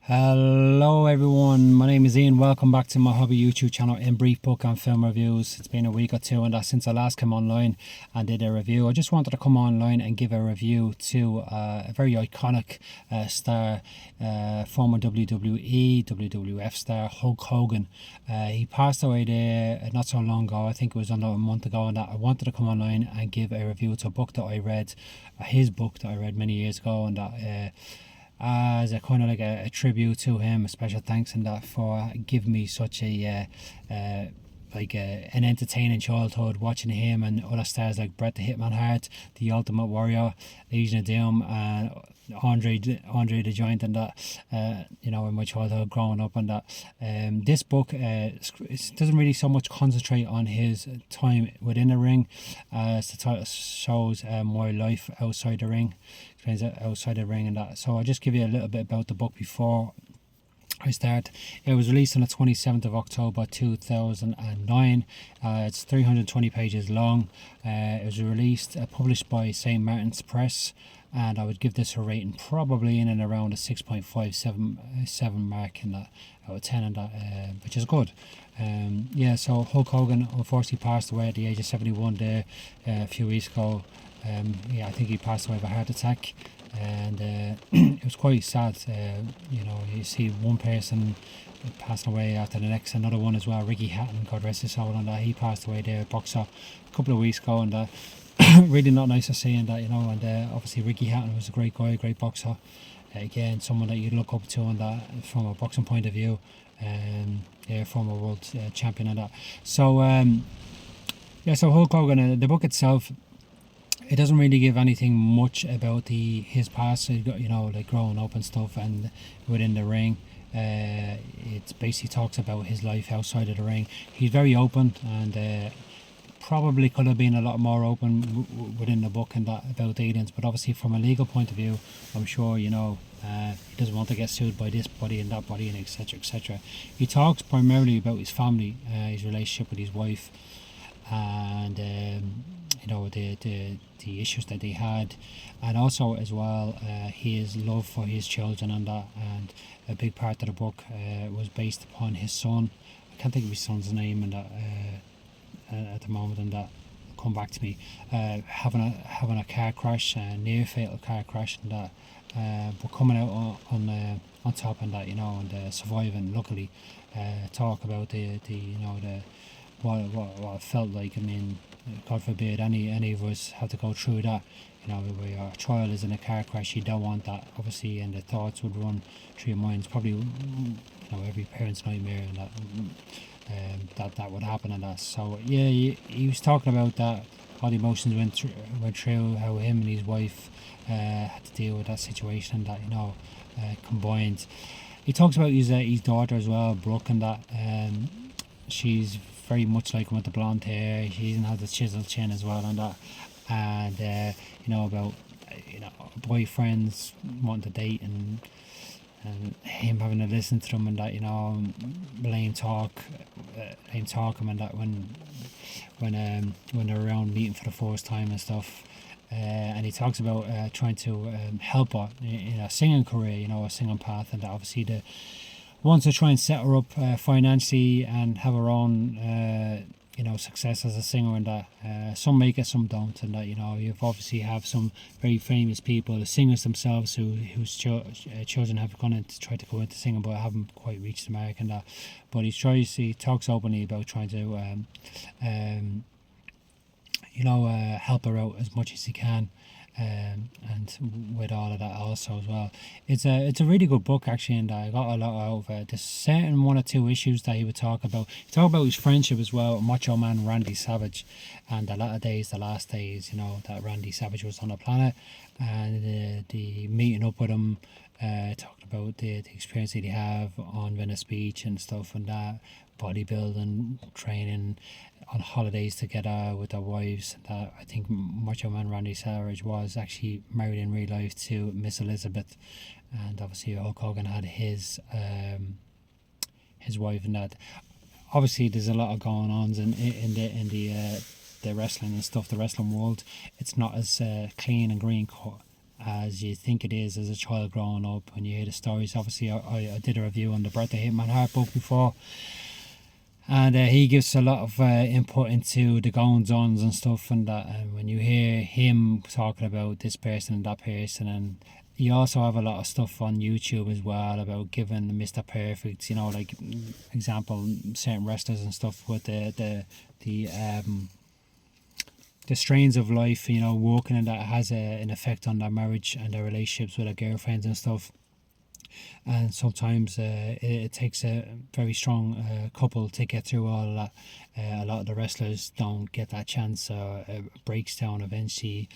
Hello everyone, my name is Ian. Welcome back to my hobby YouTube channel In Brief Book and Film Reviews. It's been a week or two and since I last came online and did a review. I just wanted to come online and give a review to a very iconic star, former WWE, WWF star Hulk Hogan. He passed away there not so long ago. I think it was under a month ago, and I wanted to come online and give a review to a book that I read, his book that I read many years ago, and that as a kind of like a tribute to him, a special thanks and that for giving me such a an entertaining childhood, watching him and other stars like Bret the Hitman Hart, the Ultimate Warrior, Legion of Doom, and Andre the Giant, and that in my childhood growing up, and that this book it doesn't really so much concentrate on his time within the ring, as the title shows, my life outside the ring, outside the ring and that. So I'll just give you a little bit about the book before I start. It was released on the 27th of October 2009. It's 320 pages long. It was published by St.Martins Press, and I would give this a rating probably in and around a 6.57 mark in that out of 10, and that which is good. So Hulk Hogan unfortunately passed away at the age of 71 there a few weeks ago. I think he passed away of a heart attack, and it was quite sad. You see one person passing away after the next, another one as well. Ricky Hatton, God rest his soul, and he passed away there, boxer, a couple of weeks ago, and really not nice to see, and and obviously Ricky Hatton was a great guy, a great boxer. Again, someone that you look up to, and that from a boxing point of view, former world champion and that. So so Hulk Hogan, the book itself, it doesn't really give anything much about his past, like growing up and stuff and within the ring. It basically talks about his life outside of the ring. He's very open, and probably could have been a lot more open within the book and that about aliens, but obviously from a legal point of view, I'm sure he doesn't want to get sued by this body and that body, and etc. He talks primarily about his family, his relationship with his wife, and the issues that they had, and also as well his love for his children and that. And a big part of the book was based upon his son. I can't think of his son's name and that at the moment, and that come back to me, having a car crash, a near fatal car crash, and that but coming out on top, and that, and surviving luckily. Talk about the what it felt like. I mean, God forbid any of us have to go through that, where your child is in a car crash. You don't want that, obviously, and the thoughts would run through your mind. It's probably every parent's nightmare, and that would happen, and that. So he was talking about that, all the emotions went through, how him and his wife had to deal with that situation, and that combined. He talks about his daughter as well, Brooke, and that she's very much like him with the blonde hair. She even has the chiseled chin as well, and that, and about boyfriends wanting to date, and him having to listen to them, and that, blame talk him, and that when they're around meeting for the first time and stuff. And he talks about trying to help her in a singing career, a singing path, and obviously wants to try and set her up financially and have her own success as a singer, and that some make it, some don't, and that you've obviously have some very famous people, the singers themselves, whose children have gone in to try to go into singing but haven't quite reached the mark, and that. But he talks openly about trying to help her out as much as he can, and with all of that also as well. It's a really good book actually, and I got a lot out of it. There's certain one or two issues that he would talk about. He talked about his friendship as well with Macho Man Randy Savage, and the last days, that Randy Savage was on the planet, and the meeting up with him, talking about the experience that he have on Venice Beach and stuff, and that bodybuilding, training, on holidays together with their wives. That I think Macho Man Randy Savage was actually married in real life to Miss Elizabeth, and obviously Hulk Hogan had his wife, and that. Obviously, there's a lot of going on in the wrestling and stuff, the wrestling world. It's not as clean and green cut as you think it is as a child growing up when you hear the stories. Obviously, I did a review on the Birthday Hitman Heart book before, and he gives a lot of input into the goings-ons and stuff, and that. And when you hear him talking about this person and that person, and you also have a lot of stuff on YouTube as well about giving Mr. Perfect, you know, like example, certain wrestlers and stuff with the strains of life, you know, working, and that has an effect on their marriage and their relationships with their girlfriends and stuff. And sometimes it takes a very strong couple to get through all of that. A lot of the wrestlers don't get that chance, it breaks down eventually.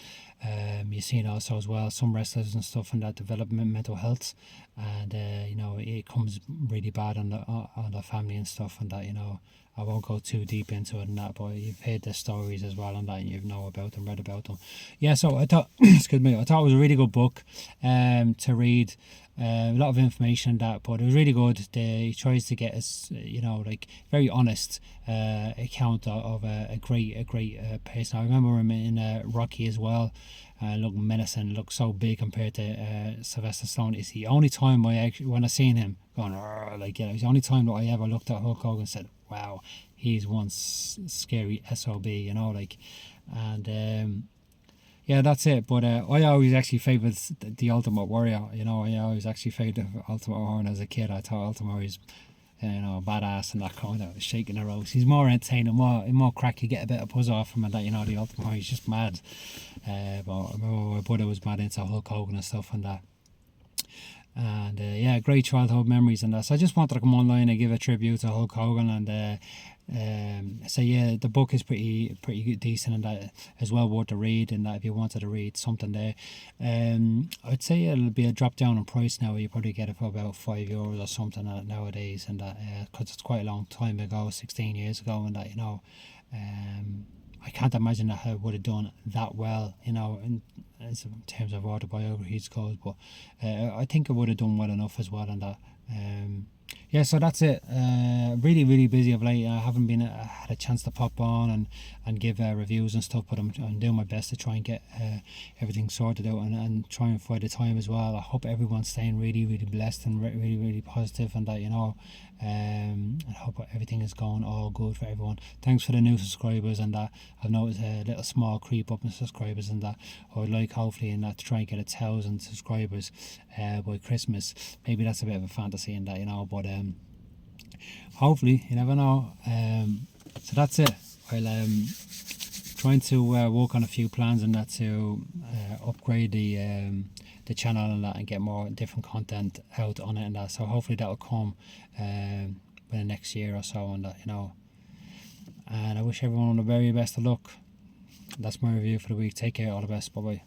You've seen also as well some wrestlers and stuff in that development mental health, and you know, it comes really bad on the family and stuff, and that, you know, I won't go too deep into it and that, but you've heard the stories as well and that, and you know about them, read about them. Yeah, so I thought excuse me, I thought it was a really good book to read. A lot of information in that, but it was really good. He tries to get us, you know, like very honest account of a great person. I remember him in Rocky as well. Looked menacing, looked so big compared to Sylvester Stallone. It's the only time when I seen him going like, yeah, it's the only time that I ever looked at Hulk Hogan and said, wow, he's one scary SOB, you know, like, and yeah, that's it. But I always actually favoured the Ultimate Warrior. You know, I always actually favoured Ultimate Warrior as a kid. I thought Ultimate Warrior was, you know, badass and that kind of shaking the ropes. He's more entertaining, more crack. You get a bit of buzz off him, and that, you know, the Ultimate Warrior is just mad. But I remember my brother was mad into Hulk Hogan and stuff and that. And yeah, great childhood memories and that. So I just wanted to come online and give a tribute to Hulk Hogan, and so yeah, the book is pretty good, decent, and that as well worth a read. And that if you wanted to read something there, I'd say it'll be a drop down in price now. You probably get it for about €5 or something nowadays, and that because it's quite a long time ago, 16 years ago, and that, you know, I can't imagine that I would have done that well, you know, in terms of autobiographies goes, but I think I would have done well enough as well, and that. Yeah, so that's it. Really busy of late. I haven't had a chance to pop on and give reviews and stuff, but I'm doing my best to try and get everything sorted out and try and find the time as well. I hope everyone's staying really blessed and really positive, and that, you know, I hope everything is going all good for everyone. Thanks for the new subscribers, and that I've noticed a little small creep up in subscribers, and that I would like hopefully in that to try and get 1,000 subscribers by Christmas. Maybe that's a bit of a fantasy in that, you know, but hopefully, you never know. So that's it. I'll trying to work on a few plans and that to upgrade the channel and that, and get more different content out on it and that. So hopefully that will come in the next year or so, and that, you know. And I wish everyone the very best of luck. That's my review for the week. Take care. All the best. Bye bye.